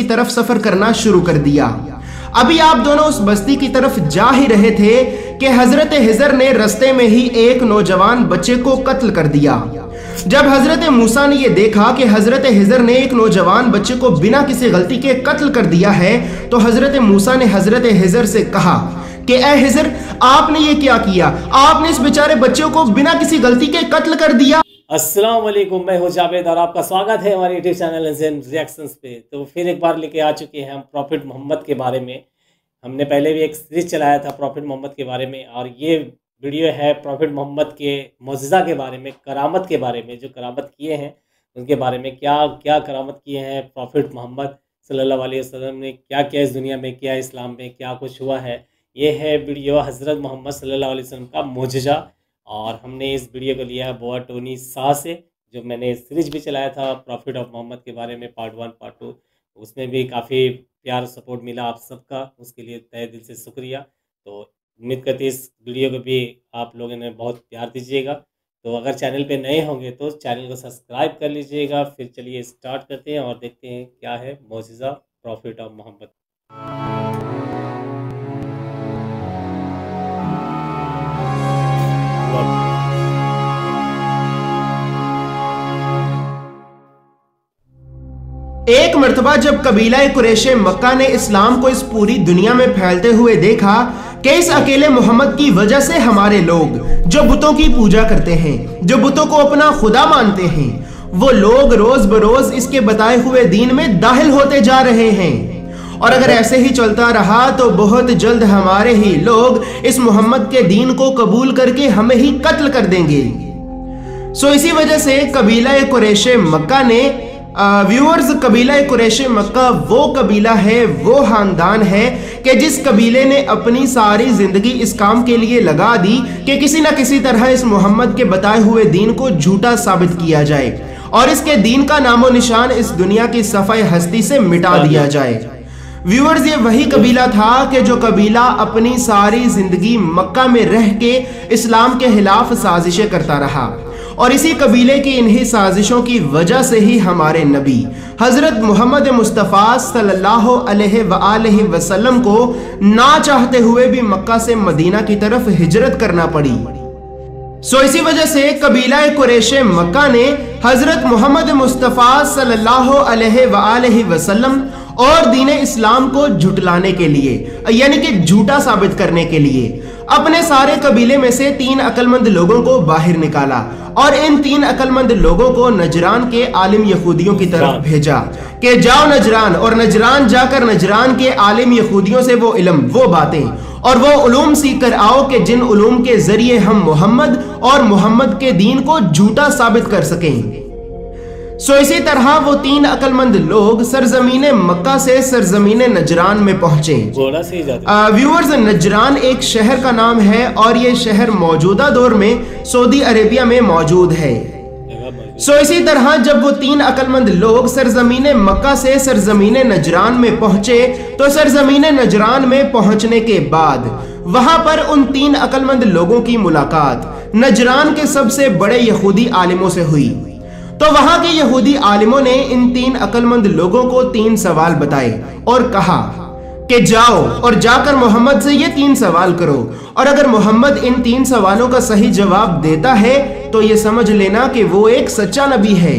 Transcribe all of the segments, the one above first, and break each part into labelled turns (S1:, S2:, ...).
S1: की तरफ सफर करना शुरू कर दिया। अभी आप दोनों उस बस्ती की तरफ जा ही रहे थे कि हजरत हिजर ने रास्ते में ही एक नौजवान बच्चे को कत्ल कर दिया। जब हजरत मूसा ने यह देखा कि हजरत हिजर ने एक नौजवान बच्चे को बिना किसी गलती के कत्ल कर दिया है, तो हजरत मूसा ने हजरत हिजर से कहा कि ए हिजर, आपने ये क्या किया? आपने इस बेचारे बच्चे को बिना किसी गलती के कत्ल कर दिया।
S2: अस्सलाम वालेकुम, मैं हूं जावेद और आपका स्वागत है हमारे यूट्यूब चैनल रिएक्शंस पे। तो फिर एक बार लेके आ चुके हैं हम प्रॉफिट मोहम्मद के बारे में। हमने पहले भी एक सीरीज चलाया था प्रॉफिट मोहम्मद के बारे में, और ये वीडियो है प्रॉफिट मोहम्मद के मौजज़ा के बारे में, करामत के बारे में, जो करामत किए हैं उनके बारे में। क्या क्या करामत किए हैं प्रॉफिट मोहम्मद सल्लल्लाहु अलैहि वसल्लम ने, क्या क्या इस दुनिया में किया, इस्लाम में क्या कुछ हुआ है। ये है वीडियो हज़रत मोहम्मद सल्लल्लाहु अलैहि वसल्लम का मौजज़ा, और हमने इस वीडियो को लिया है बुआ टोनी शाह से, जो मैंने सीरीज भी चलाया था प्रॉफिट ऑफ मोहम्मद के बारे में, पार्ट 1 पार्ट 2। उसमें भी काफ़ी प्यार सपोर्ट मिला आप सबका, उसके लिए तहे दिल से शुक्रिया। तो उम्मीद करती इस वीडियो को भी आप लोगों ने बहुत प्यार दीजिएगा। तो अगर चैनल पे नए होंगे तो चैनल को सब्सक्राइब कर लीजिएगा। फिर चलिए स्टार्ट करते हैं और देखते हैं क्या है मौजज़ा प्रॉफिट ऑफ मोहम्मद।
S1: एक मर्तबा जब कबीला कुरैशे मक्का ने इस्लाम को इस पूरी दुनिया में फैलते हुए देखा कि इस अकेले मोहम्मद की वजह से हमारे लोग जो बुतों की पूजा करते हैं, जो बुतों को अपना खुदा मानते हैं, वो लोग रोज बरोज इसके बताए हुए दीन में दाखिल होते जा रहे हैं। और अगर ऐसे ही चलता रहा तो बहुत जल्द हमारे ही लोग इस मोहम्मद के दीन को कबूल करके हमें ही कत्ल कर देंगे। सो इसी वजह से कबीला कुरैशे मक्का ने व्यूअर्स, कबीला कुरैशे मक्का वो कबीला है, वो खानदान है कि जिस कबीले ने अपनी सारी जिंदगी इस काम के लिए लगा दी कि किसी न किसी तरह इस मोहम्मद के बताए हुए दीन को झूठा साबित किया जाए और इसके दीन का नामो निशान इस दुनिया की सफाई हस्ती से मिटा दिया जाए। व्यूअर्स, ये वही कबीला था कि जो कबीला अपनी सारी जिंदगी मक्का में रह के इस्लाम के खिलाफ साजिशें करता रहा, और इसी कबीले की इन्हीं साजिशों की वजह से ही हमारे नबी हजरत मोहम्मद मुस्तफ़ा सल्लल्लाहु अलैहि वसल्लम को ना चाहते हुए भी मक्का से मदीना की तरफ हिजरत करना पड़ी। सो इसी वजह से कबीला कुरैशे मक्का ने हजरत मोहम्मद मुस्तफ़ा सल्लल्लाहु अलैहि वसल्लम और दीन इस्लाम को झुटलाने के लिए, यानी कि झूठा साबित करने के लिए, अपने सारे कबीले में से 3 अक्लमंद लोगों को बाहर निकाला और इन 3 अक्लमंद लोगों को नजरान के आलिम यहूदियों की तरफ भेजा कि जाओ नजरान, और नजरान जाकर नजरान के आलिम यहूदियों से वो इल्म, वो बातें और वो उलूम सीख कर आओ कि जिन उलूम के जरिए हम मोहम्मद और मोहम्मद के दीन को झूठा साबित कर सकें। सो इसी तरह वो 3 अक्लमंद लोग सरजमीन मक्का से सरजमीन नजरान में पहुंचे। व्यूअर्स, नजरान एक शहर का नाम है और ये शहर मौजूदा दौर में सऊदी अरेबिया में मौजूद है। सो इसी तरह जब वो 3 अक्लमंद लोग सरजमीन मक्का से सरजमीन नजरान में पहुंचे तो सरजमीन नजरान में पहुंचने के बाद वहां पर उन 3 अक्लमंद लोगों की मुलाकात नजरान के सबसे बड़े यहूदी आलिमों से हुई। तो वहां के यहूदी आलिमों ने इन 3 अक्लमंद लोगों को 3 सवाल बताए और कहा कि जाओ और जाकर मोहम्मद से ये 3 सवाल करो, और अगर मोहम्मद इन 3 सवालों का सही जवाब देता है तो ये समझ लेना कि वो एक सच्चा नबी है,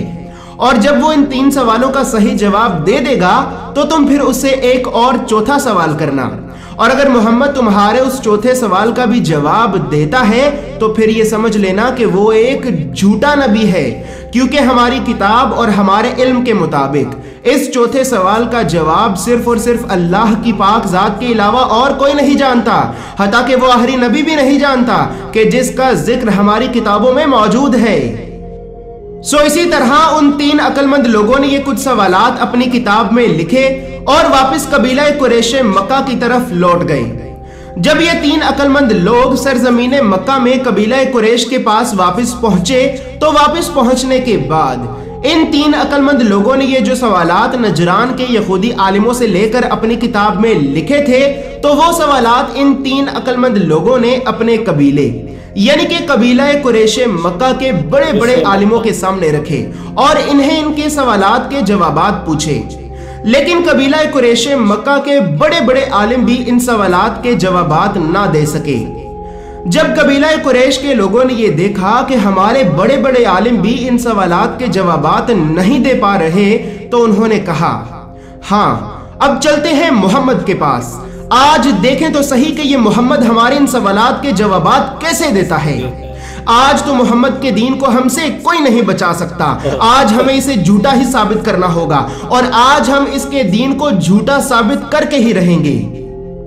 S1: और जब वो इन 3 सवालों का सही जवाब दे देगा तो तुम फिर उससे एक और चौथा सवाल करना, और अगर मोहम्मद तुम्हारे उस चौथे सवाल का भी जवाब देता है तो फिर ये समझ लेना कि वो एक झूठा नबी है, क्योंकि हमारी किताब और हमारे इल्म के मुताबिक इस चौथे सवाल का जवाब सिर्फ और सिर्फ अल्लाह की पाक जात के अलावा और कोई नहीं जानता, हता कि वो आखिरी नबी भी नहीं जानता कि जिसका जिक्र हमारी किताबों में मौजूद है। सो इसी तरह उन 3 अक्लमंद लोगों ने ये कुछ सवालात अपनी किताब में लिखे और वापस कबीला कुरैशे मक्का की तरफ लौट गए। जब ये 3 अक्लमंद लोग सरजमीन मक्का में कबीला कुरैश के पास वापस पहुंचे तो वापस पहुंचने के बाद इन 3 अक्लमंद लोगों ने ये जो सवालात नजरान के यहूदी आलिमों से लेकर अपनी किताब में लिखे थे, तो वो सवालात इन 3 अक्लमंद लोगों ने अपने कबीले यानी कि कबीला कुरैशे मक्का के बड़े बड़े आलिमों के सामने रखे और इन्हें इनके सवालात के जवाबात पूछे। लेकिन कबीला कुरैश मक्का के बड़े बड़े आलिम भी इन सवालात के जवाबात ना दे सके। जब कबीला कुरैश के लोगों ने ये देखा कि हमारे बड़े बड़े आलिम भी इन सवालात के जवाबात नहीं दे पा रहे, तो उन्होंने कहा, हाँ अब चलते हैं मोहम्मद के पास, आज देखें तो सही कि ये मोहम्मद हमारे इन सवालात के जवाबात कैसे देता है। आज तो मोहम्मद के दीन को हमसे कोई नहीं बचा सकता, आज हमें इसे झूठा ही साबित करना होगा और आज हम इसके दीन को झूठा साबित करके ही रहेंगे।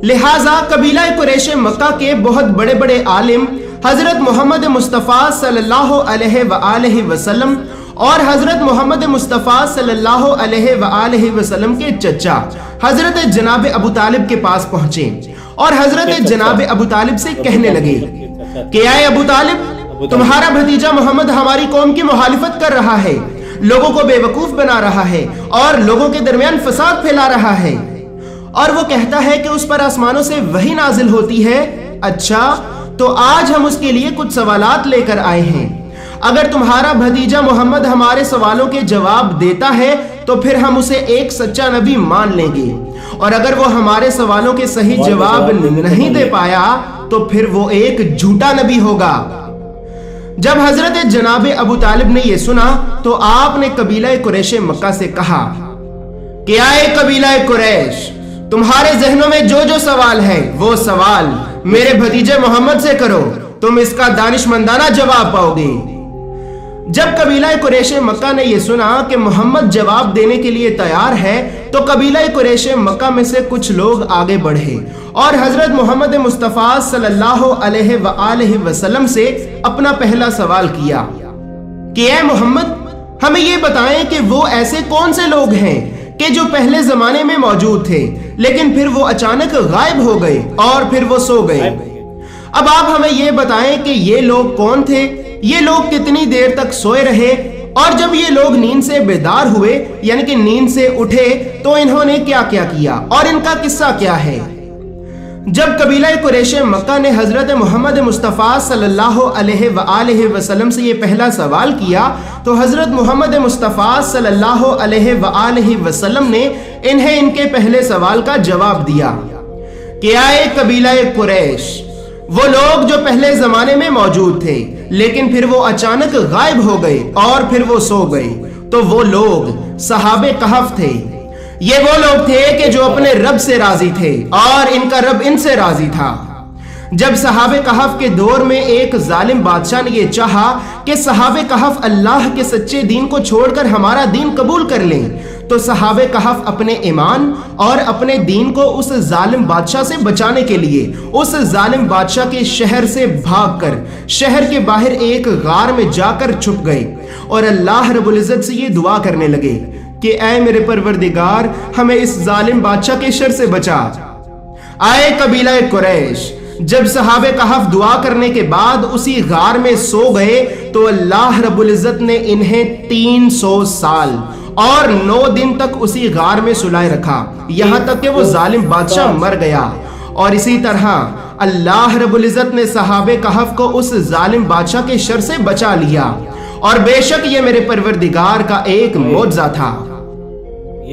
S1: लिहाजा कबीला कुरैश मक्का के बहुत बड़े बड़े आलिम हजरत मोहम्मद मुस्तफ़ा सल्लल्लाहु अलैहि वसल्लम और हजरत मोहम्मद मुस्तफ़ा सल्लल्लाहु अलैहि वसल्लम के चचा हजरत जनाब अबू तालिब के पास पहुंचे और हजरत जनाब अबू तालिब से कहने लगे कि आए अबू तालिब, तुम्हारा भतीजा मोहम्मद हमारी कौम की मुखालिफत कर रहा है, लोगों को बेवकूफ बना रहा है और लोगों के दरमियान फसाद फैला रहा है, और वो कहता है कि उस पर आसमानों से वही नाजिल होती है। अच्छा, तो आज हम उसके लिए कुछ सवालात लेकर आए हैं। अगर तुम्हारा भतीजा मोहम्मद हमारे सवालों के जवाब देता है तो फिर हम उसे एक सच्चा नबी मान लेंगे, और अगर वो हमारे सवालों के सही जवाब नहीं दे पाया तो फिर वो एक झूठा नबी होगा। जब हजरत जनाब अबू तालिब ने यह सुना तो आपने कबीला कुरैश मक्का से कहा कि आए कबीला कुरैश, तुम्हारे जहनों में जो जो सवाल है वो सवाल मेरे भतीजे मोहम्मद से करो, तुम इसका दानिशमंदाना जवाब पाओगे। जब कबीला कुरैश मक्का ने यह सुना कि मोहम्मद जवाब देने के लिए तैयार है, तो कबीला कुरैश मक्का में से कुछ लोग आगे बढ़े और हजरत मोहम्मद मुस्तफ़ा सल्लल्लाहु अलैहि वसल्लम से अपना पहला सवाल किया कि ऐ मोहम्मद, हमें ये बताएं कि वो ऐसे कौन से लोग हैं कि जो पहले जमाने में मौजूद थे लेकिन फिर वो अचानक गायब हो गए और फिर वो सो गए। अब आप हमें ये बताएं कि ये लोग कौन थे, ये लोग कितनी देर तक सोए रहे, और जब ये लोग नींद से बेदार हुए यानी कि नींद से उठे तो इन्होंने क्या क्या किया और इनका किस्सा क्या है। जब कबीला कुरैश मक्का ने हजरत मोहम्मद मुस्तफ़ा सल्लल्लाहु अलैहि वसल्लम से ये पहला सवाल किया तो हजरत मोहम्मद मुस्तफ़ा सल्लल्लाहु अलैहि वसल्लम ने इन्हें इनके पहले सवाल का जवाब दिया कि आए कबीला कुरैश, वो लोग जो पहले जमाने में मौजूद थे लेकिन फिर वो अचानक गायब हो गए और फिर वो सो गए, तो वो लोग सहाबे कहफ थे। ये वो लोग थे कि जो अपने रब से राजी थे और इनका रब इनसे राजी था। जब सहाबे कहफ के दौर में एक जालिम बादशाह ने ये चाहा कि सहाबे कहफ अल्लाह के सच्चे दीन को छोड़कर हमारा दीन कबूल कर लें, तो सहाबे कहफ अपने ईमान और अपने दीन को उस जालिम बादशाह से बचाने के लिए उस जालिम बादशाह के शहर से भागकर शहर के बाहर एक गार में जाकर छुप गए और अल्लाह रब्बुल इज्जत से ये दुआ करने लगे कि ऐ मेरे परवरदिगार, हमें इस जालिम बादशाह के शर से बचा। आए कबीला कुरैश, जब सहाबे कहफ दुआ करने के बाद उसी गार में सो गए तो अल्लाह रब्बुल इज्जत ने इन्हें 300 साल और 9 दिन तक उसी गार में सुलाए रखा, यहां तक कि वो जालिम बादशाह मर गया। और इसी तरह अल्लाह रब्बुल इज्जत ने सहाबे कहफ को उस जालिम बादशाह के शर से बचा लिया, और बेशक ये मेरे परवरदिगार का एक मौजज़ा था।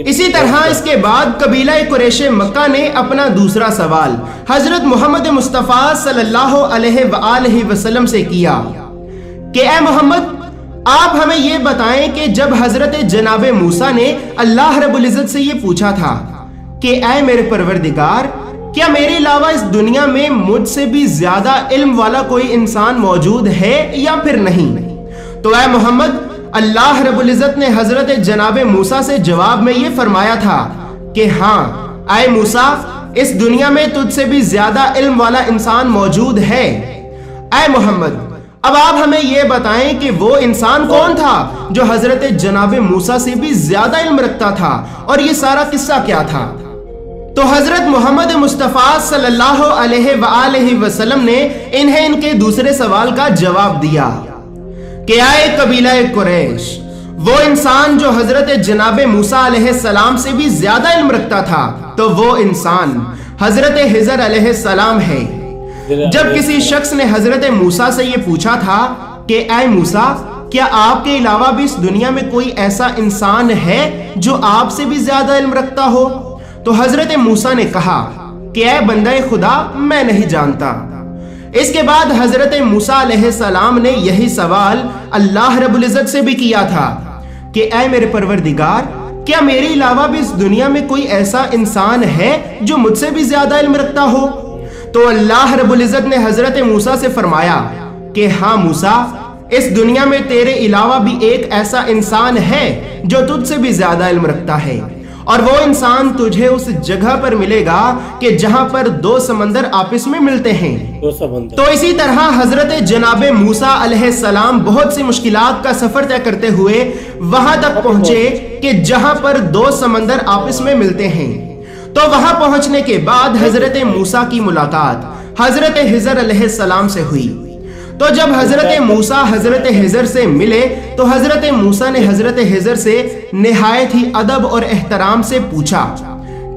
S1: इसी तरह इसके बाद कबीला कुरैश मक्का ने अपना दूसरा सवाल हजरत मोहम्मद मुस्तफ़ा सल्लल्लाहु अलैहि वसल्लम से किया कि ऐ मोहम्मद, आप हमें ये बताएं कि जब हजरत जनाब मूसा ने अल्लाह रब्बुल इज्जत से ये पूछा था कि ऐ मेरे परवरदिगार, क्या मेरे अलावा इस दुनिया में मुझसे भी ज्यादा इल्म वाला कोई इंसान मौजूद है या फिर नहीं, तो ऐ मोहम्मद, अल्लाह रब्बुल इज्जत ने हजरत जनाब मूसा से जवाब में ये फरमाया था कि हाँ ऐ मूसा, इस दुनिया में तुझसे भी ज्यादा इल्म वाला इंसान मौजूद है। ऐ मोहम्मद, अब आप हमें ये बताएं कि वो इंसान कौन था जो हजरत जनाब मूसा से भी ज्यादा इल्म रखता था, और ये सारा किस्सा क्या था। तो हजरत मोहम्मद मुस्तफ़ा सल्लल्लाहु अलैहि वसल्लम ने इन्हें इनके दूसरे सवाल का जवाब दिया कि आए कबीला कुरैश, वो इंसान जो हजरत जनाब मूसा अलैहिस्सलाम से भी ज्यादा इल्म रखता था, तो वो इंसान हजरत हिजर अलैहिस्सलाम है। जब किसी शख्स ने हजरत मूसा से ये पूछा था कि ऐ मूसा, क्या आपके अलावा भी इस दुनिया में कोई ऐसा इंसान है जो आपसे भी ज्यादा इल्म रखता हो? तो हजरत मूसा ने कहा कि ऐ बंदे खुदा, मैं नहीं जानता। इसके बाद हजरत मूसा अलैहिस्सलाम ने यही सवाल अल्लाह रब्बुल इज्जत से भी किया था कि ऐ मेरे परवरदिगार, क्या मेरे अलावा भी इस दुनिया में कोई ऐसा इंसान है जो मुझसे भी ज्यादा इल्म रखता हो? तो अल्लाह रब्बुल इज्जत ने हजरत मूसा से फरमाया कि हाँ मूसा, इस दुनिया में तेरे अलावा भी एक ऐसा इंसान है जो तुझसे भी ज्यादा इल्म रखता है, और वो इंसान तुझे उस जगह पर मिलेगा कि जहां पर दो समंदर आपस में मिलते हैं। तो इसी तरह हजरत जनाबे मूसा अलैहिस्सलाम बहुत सी मुश्किलात का सफर तय करते हुए वहां तक पहुंचे कि जहां पर दो समंदर आपस में मिलते हैं। तो वहां पहुंचने के बाद हजरत मूसा की मुलाकात हजरत हिजर अलैहिस्सलाम से हुई। तो जब हजरत मूसा हजरत हिजर से मिले तो हजरत मूसा ने हजरत हिजर से निहायत ही अदब और एहतराम से पूछा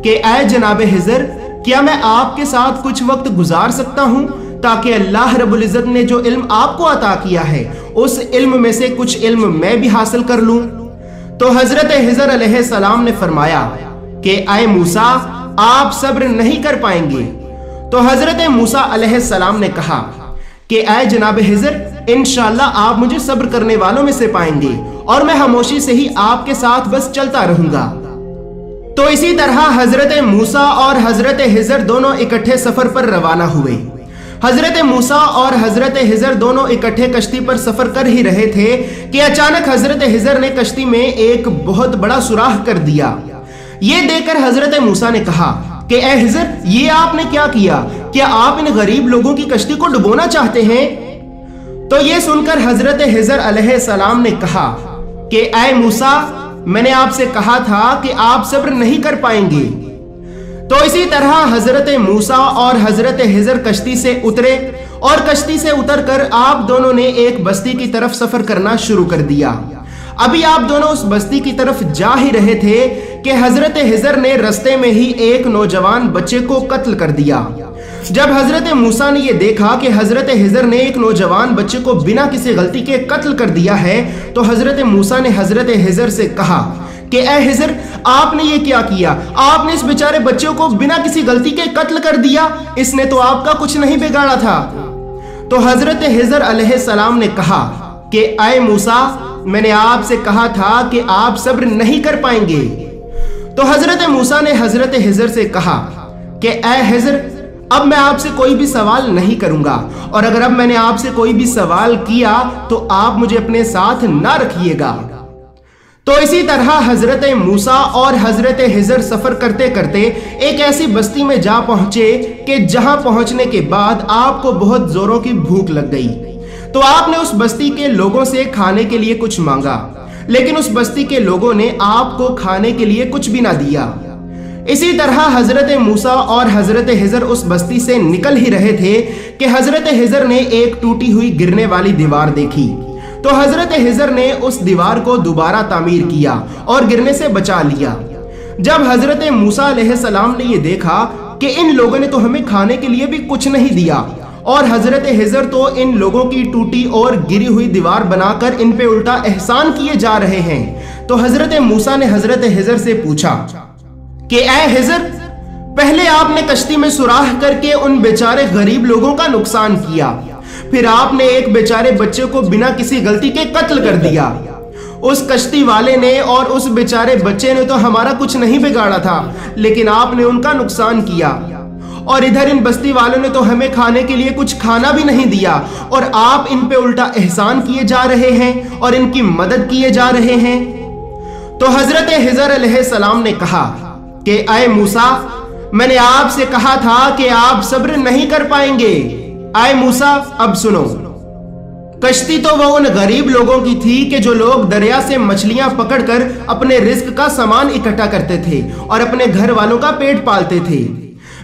S1: कि ऐ जनाबे हिजर, क्या मैं आपके साथ कुछ वक्त गुजार सकता हूं, ताकि अल्लाह रब्बुल इज्जत ने जो इल्म आपको अता किया है उस इल्म में से कुछ इल्म मैं भी हासिल कर लूं। तो हजरत हिजर अलैहिस्सलाम ने फरमाया कि ऐ मूसा, आप सब्र नहीं कर पाएंगे। तो हजरत मूसा अलैहिस्सलाम ने कहा कि ऐ जनाब हिजर, इंशाअल्लाह आप मुझे सब्र करने वालों में से पाएंगे और मैं खामोशी से ही आपके साथ बस चलता रहूंगा। तो इसी तरह हजरत मूसा और हजरत हिजर दोनों इकट्ठे सफर पर रवाना हुए। हजरत मूसा और हजरत हिजर दोनों इकट्ठे कश्ती पर सफर कर ही रहे थे कि अचानक हजरत हिजर ने कश्ती में एक बहुत बड़ा सुराख कर दिया। ये देखकर हजरत मूसा ने कहा कि ऐ हिजर, ये आपने क्या किया? क्या आप इन गरीब लोगों की कश्ती को डुबोना चाहते हैं? तो ये सुनकर हजरत हिजर अलैहिस्सलाम ने कहा कि ऐ मूसा, मैंने आपसे कहा था कि आप सब्र नहीं कर पाएंगे। तो इसी तरह हजरत मूसा और हजरत हिजर कश्ती से उतरे और कश्ती से उतरकर आप दोनों ने एक बस्ती की तरफ सफर करना शुरू कर दिया। अभी आप दोनों उस बस्ती की तरफ जा ही रहे थे कि हजरत हिजर ने रास्ते में ही एक नौजवान बच्चे को कत्ल कर दिया। जब हजरत मूसा ने यह देखा कि हजरत हिजर ने एक नौजवान बच्चे को बिना किसी गलती के कत्ल कर दिया है, तो हजरत मूसा ने हजरत हिजर से कहा कि ऐ हिजर, आपने ये क्या किया? आपने इस बेचारे बच्चे को बिना किसी गलती के कत्ल कर दिया। इसने तो आपका कुछ नहीं बिगाड़ा था। तो हजरत हिजर अलैहिस्सलाम ने कहा कि ऐ मूसा, मैंने आपसे कहा था कि आप सब्र नहीं कर पाएंगे। तो हजरत मूसा ने हजरत हिजर से कहा कि ऐ हिजर, अब मैं आपसे कोई भी सवाल नहीं करूंगा, और अगर अब मैंने आपसे कोई भी सवाल किया तो आप मुझे अपने साथ ना रखिएगा। तो इसी तरह हजरत मूसा और हजरत हिजर सफर करते करते एक ऐसी बस्ती में जा पहुंचे कि जहां पहुंचने के बाद आपको बहुत जोरों की भूख लग गई। तो आपने उस बस्ती के लोगों से खाने के लिए कुछ मांगा, लेकिन उस बस्ती के लोगों ने आपको खाने के लिए कुछ भी ना दिया। इसी तरह हजरत मूसा और हजरत हिजर उस बस्ती से निकल ही रहे थे कि हजरत हिजर ने एक टूटी हुई गिरने वाली दीवार देखी। तो हजरत हिजर ने उस दीवार को दोबारा तामीर किया और गिरने से बचा लिया। जब हजरत मूसा अलैहिस्सलाम ने यह देखा कि इन लोगों ने तो हमें खाने के लिए भी कुछ नहीं दिया और हजरत हिजर तो इन लोगों की टूटी और गिरी हुई दीवार बनाकर इन पे उल्टा एहसान किए जा रहे हैं, तो हजरत मूसा ने हजरत हिजर से पूछा कि ऐ हिजर, पहले आपने कश्ती में सुराख करके उन बेचारे गरीब लोगों का नुकसान किया, फिर आपने एक बेचारे बच्चे को बिना किसी गलती के कत्ल कर दिया। उस कश्ती वाले ने और उस बेचारे बच्चे ने तो हमारा कुछ नहीं बिगाड़ा था, लेकिन आपने उनका नुकसान किया। और इधर इन बस्ती वालों ने तो हमें खाने के लिए कुछ खाना भी नहीं दिया, और आप इन पे उल्टा एहसान किए जा रहे हैं और इनकी मदद किए जा रहे हैं। तो हजरत हिजर अलैहिस्सलाम ने कहा कि ऐ मूसा, मैंने आपसे कहा था कि आप सब्र नहीं कर पाएंगे। ऐ मूसा, अब सुनो, कश्ती तो वो उन गरीब लोगों की थी कि जो लोग दरिया से मछलियां पकड़कर अपने रिस्क का सामान इकट्ठा करते थे और अपने घर वालों का पेट पालते थे।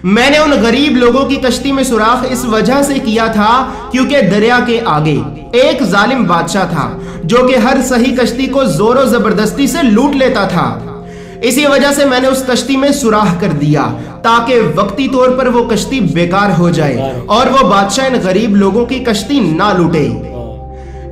S1: मैंने उन गरीब लोगों की कश्ती में सुराख इस वजह से किया था क्योंकि दरिया के आगे एक जालिम बादशाह था जो कि हर सही कश्ती को जोरों जबरदस्ती से लूट लेता था। इसी वजह से मैंने उस कश्ती में सुराख कर दिया ताकि वक्ती तौर पर वो कश्ती बेकार हो जाए और वो बादशाह इन गरीब लोगों की कश्ती ना लूटे।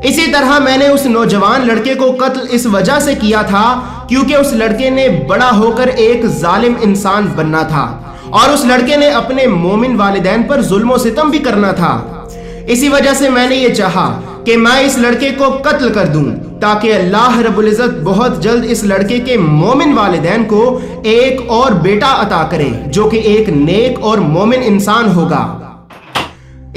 S1: اسی طرح میں نے اس نوجوان لڑکے کو قتل اس وجہ سے کیا تھا کیونکہ اس لڑکے نے بڑا ہو کر ایک ظالم انسان بننا تھا اور اس لڑکے نے اپنے مومن والدین پر ظلم و ستم بھی کرنا تھا۔ اسی وجہ سے میں نے یہ چاہا کہ میں اس لڑکے کو قتل کر دوں تاکہ اللہ رب العزت بہت جلد اس لڑکے کے مومن والدین کو ایک اور بیٹا عطا کرے جو کہ ایک نیک اور مومن انسان ہوگا۔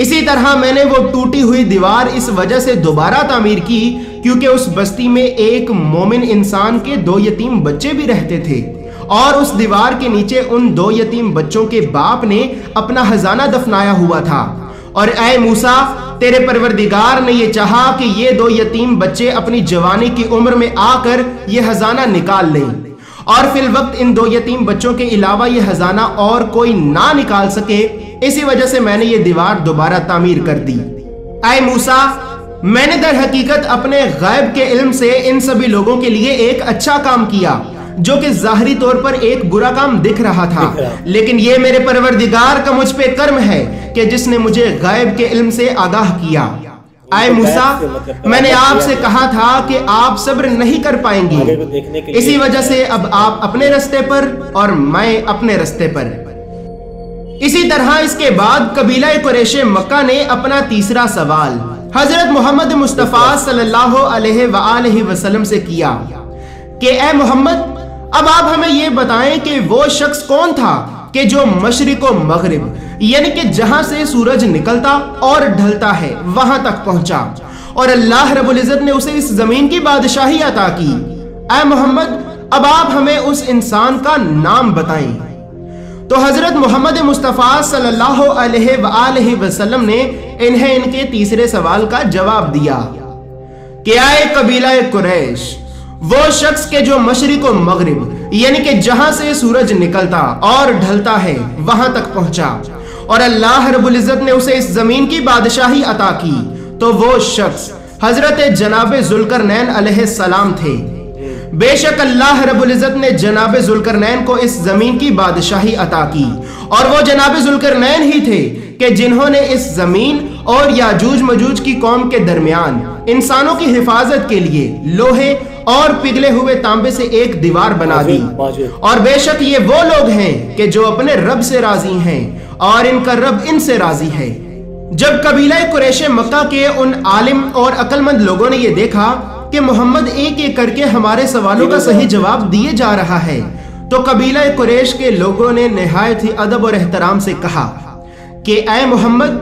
S1: اسی طرح میں نے وہ ٹوٹی ہوئی دیوار اس وجہ سے دوبارہ تعمیر کی کیونکہ اس بستی میں ایک مومن انسان کے 2 یتیم بچے بھی رہتے تھے اور اس دیوار کے نیچے ان 2 یتیم بچوں کے باپ نے اپنا خزانہ دفنایا ہوا تھا۔ اور اے موسیٰ، تیرے پروردگار نے یہ چاہا کہ یہ 2 یتیم بچے اپنی جوانی کی عمر میں آ کر یہ خزانہ نکال لیں، اور فی الوقت ان 2 یتیم بچوں کے علاوہ یہ خزانہ اور کوئی نہ نکال سکے، اسی وجہ سے میں نے یہ دیوار دوبارہ تعمیر کر دی۔ اے موسیٰ، میں نے در حقیقت اپنے غیب کے علم سے ان سبھی لوگوں کے لیے ایک اچھا کام کیا جو کہ ظاہری طور پر ایک برا کام دکھ رہا تھا، لیکن یہ میرے پروردگار کا مجھ پہ کرم ہے کہ جس نے مجھے غیب کے علم سے آگاہ کیا۔ اے موسیٰ، میں نے آپ سے کہا تھا کہ آپ صبر نہیں کر پائیں گے، اسی وجہ سے اب آپ اپنے رستے پر اور میں اپنے رستے پر۔ اسی طرح اس کے بعد قبیلہ قریش مکہ نے اپنا تیسرا سوال حضرت محمد مصطفیٰ صلی اللہ علیہ وآلہ وسلم سے کیا کہ اے محمد، اب آپ ہمیں یہ بتائیں کہ وہ شخص کون تھا کہ جو مشرق و مغرب یعنی کہ جہاں سے سورج نکلتا اور ڈھلتا ہے وہاں تک پہنچا اور اللہ رب العزت نے اسے اس زمین کی بادشاہی عطا کی۔ اے محمد، اب آپ ہمیں اس انسان کا نام بتائیں۔ تو حضرت محمد مصطفیٰ صلی اللہ علیہ وآلہ وسلم نے انہیں ان کے تیسرے سوال کا جواب دیا کہ اے قبیلہ قریش، وہ شخص کے جو مشرق و مغرب یعنی کہ جہاں سے سورج نکلتا اور ڈھلتا ہے وہاں تک پہنچا اور اللہ رب العزت نے اسے اس زمین کی بادشاہی عطا کی، تو وہ شخص حضرت جناب ذوالقرنین علیہ السلام تھے۔ بے شک اللہ رب العزت نے جناب ذوالقرنین کو اس زمین کی بادشاہی عطا کی، اور وہ جناب ذوالقرنین ہی تھے کہ جنہوں نے اس زمین اور یاجوج مجوج کی قوم کے درمیان انسانوں کی حفاظت کے لیے لوہے اور پگھلے ہوئے تانبے سے ایک دیوار بنا دی۔ اور بے شک یہ وہ لوگ ہیں کہ جو اپنے رب سے راضی ہیں اور ان کا رب ان سے راضی ہے۔ جب قبیلہ قریش مکہ کے ان عالم اور عقل مند لوگوں نے یہ دیکھا کہ محمد ایک ایک کر کے ہمارے سوالوں کا صحیح جواب دیے جا رہا ہے، تو قبیلہ قریش کے لوگوں نے نہایت ہی ادب اور احترام سے کہا کہ اے محمد،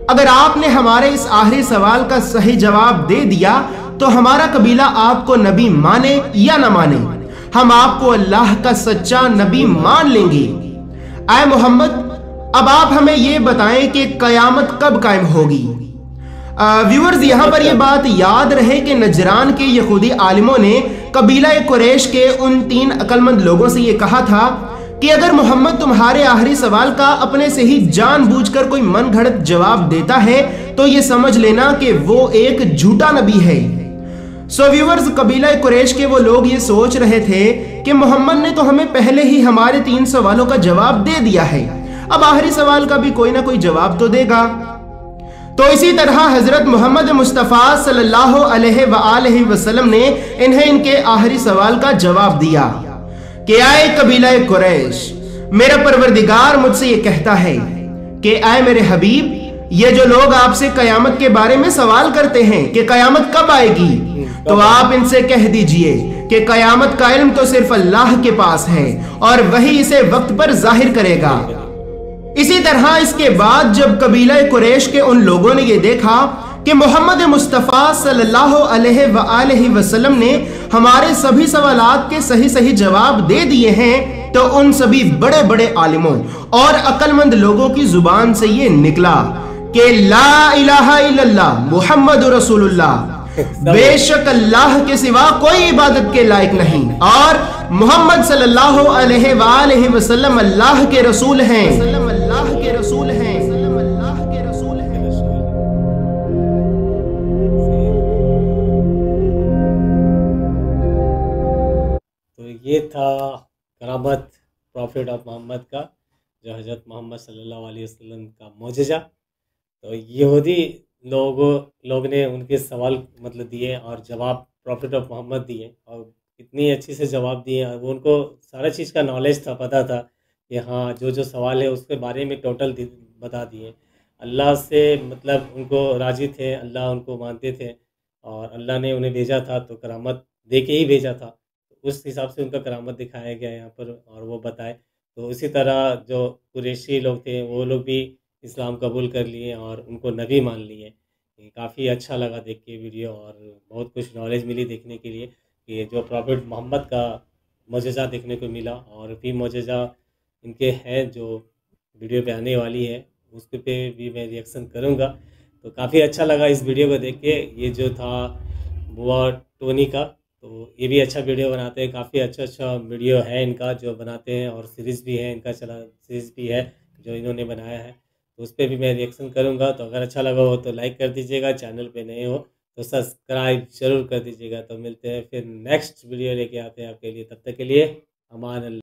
S1: اگر آپ نے ہمارے اس آخری سوال کا صحیح جواب دے دیا تو ہمارا قبیلہ آپ کو نبی مانے یا نہ مانے، ہم آپ کو اللہ کا سچا نبی مان لیں گے۔ اے محمد، اب آپ ہمیں یہ بتائیں کہ قیامت کب قائم ہوگی۔ ویورز، یہاں پر یہ بات یاد رہے کہ نجران کے یہودی عالموں نے قبیلہ قریش کے ان 3 عقل مند لوگوں سے یہ کہا تھا کہ اگر محمد تمہارے آخری سوال کا اپنے سے ہی جان بوجھ کر کوئی من گھڑت جواب دیتا ہے تو یہ سمجھ لینا کہ وہ ایک جھوٹا نبی ہے۔ سو ویورز، قبیلہ قریش کے وہ لوگ یہ سوچ رہے تھے کہ محمد نے تو ہمیں پہلے ہی ہمارے 3 سوالوں کا جواب دے دیا ہے، اب آخری سوال کا بھی کوئی نہ کوئی جواب تو دے گا۔ تو اسی طرح حضرت محمد مصطفیٰ صلی اللہ علیہ وآلہ وسلم نے انہیں ان کے آخری سوال کا جواب دیا کہ اے قبیلہ قریش، میرا پروردگار مجھ سے یہ کہتا ہے کہ اے میرے حبیب، یہ جو لوگ آپ سے قیامت کے بارے میں سوال کرتے ہیں کہ قیامت کب آئے گی، تو آپ ان سے کہہ دیجئے کہ قیامت کا علم تو صرف اللہ کے پاس ہے اور وہی اسے وقت پر ظاہر کرے گا۔ اسی طرح اس کے بعد جب قبیلہ قریش کے ان لوگوں نے یہ دیکھا کہ محمد مصطفیٰ صلی اللہ علیہ وآلہ وسلم نے ہمارے سبھی سوالات کے صحیح جواب دے دیے ہیں، تو ان سبھی بڑے بڑے عالموں اور عقل مند لوگوں کی زبان سے یہ نکلا کہ لا الہ الا اللہ محمد رسول اللہ، بے شک اللہ کے سوا کوئی عبادت کے لائق نہیں اور محمد صلی اللہ علیہ وآلہ وسلم اللہ کے رسول ہیں۔
S2: تو یہ تھا کرامت پروفٹ آف محمد کا، جو حضرت محمد صلی اللہ علیہ وسلم کا معجزہ۔ تو یہودی لوگ نے ان کے سوال مطلب دیے اور جواب پروفٹ آف محمد دیے، اور اتنی اچھی سے جواب دیے، اور وہ ان کو سارا چیز کا نالج تھا، پتہ تھا کہ ہاں جو سوال ہے اس کے بارے میں ٹوٹل بتا دیے۔ اللہ سے مطلب ان کو راضی تھے، اللہ ان کو مانتے تھے، اور اللہ نے انہیں بھیجا تھا تو کرامت دے کے ہی بھیجا تھا، اس حساب سے ان کا کرامت دکھایا گیا یہاں پر، اور وہ بتائے۔ تو اسی طرح جو قریشی لوگ تھے وہ لوگ بھی اسلام قبول کر لیے اور ان کو نبی مان لیے۔ یہ کافی اچھا لگا دیکھ کے ویڈیو، اور بہت کچھ نالج ملی دیکھنے کے لیے کہ جو پروفٹ محمد کا معجزہ دیکھنے کو ملا، اور بھی معجزہ ان کے ہیں جو ویڈیو پہ آنے والی ہے، اس پہ بھی میں ریئیکشن کروں گا۔ تو کافی اچھا لگا اس ویڈیو کو دیکھ کے۔ یہ جو تھا بوا ٹونی کا، تو یہ بھی اچھا ویڈیو بناتے ہیں، کافی اچھا ویڈیو ہے ان کا جو بناتے ہیں، اور سیریز بھی ہے ان کا، سیریز بھی ہے جو انہوں نے بنایا ہے، تو اس پہ بھی میں ریئیکشن کروں گا۔ تو اگر اچھا لگا ہو تو لائک کر دیجیے گا، چینل پہ نئے ہو تو سبسکرائب ضرور کر دیجیے گا۔ تو ملتے ہیں پھر نیکسٹ ویڈیو لے کے آتے ہیں آپ کے لیے، تب تک کے لیے امان اللہ۔